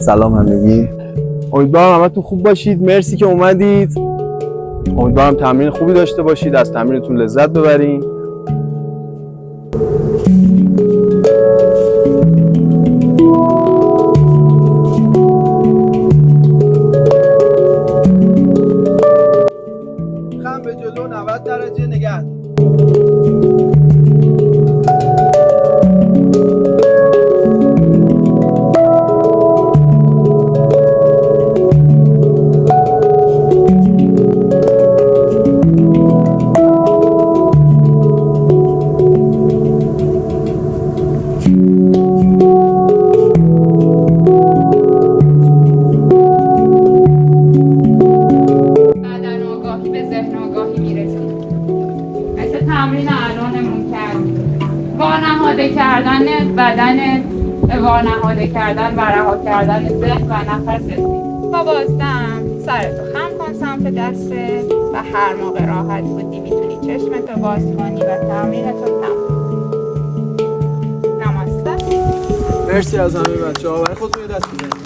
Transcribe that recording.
سلام همگی. امیدوارم همتون خوب باشید. مرسی که اومدید. امیدوارم تمرین خوبی داشته باشید، از تمرینتون لذت ببرین. خم به جلو 90 درجه نگه. تمرین الانمون کردیم وانهاده کردن بدن، وانهاده کردن و رها کردن ذهن و نفست. با بازدم سرتو خم کن سمت دسته و هر موقع راحت بودی میتونی چشمتو باز کنی و تمرینتو تموم. نماسته. مرسی از همه بچه‌ها. برای خودتون یه دست بزنید.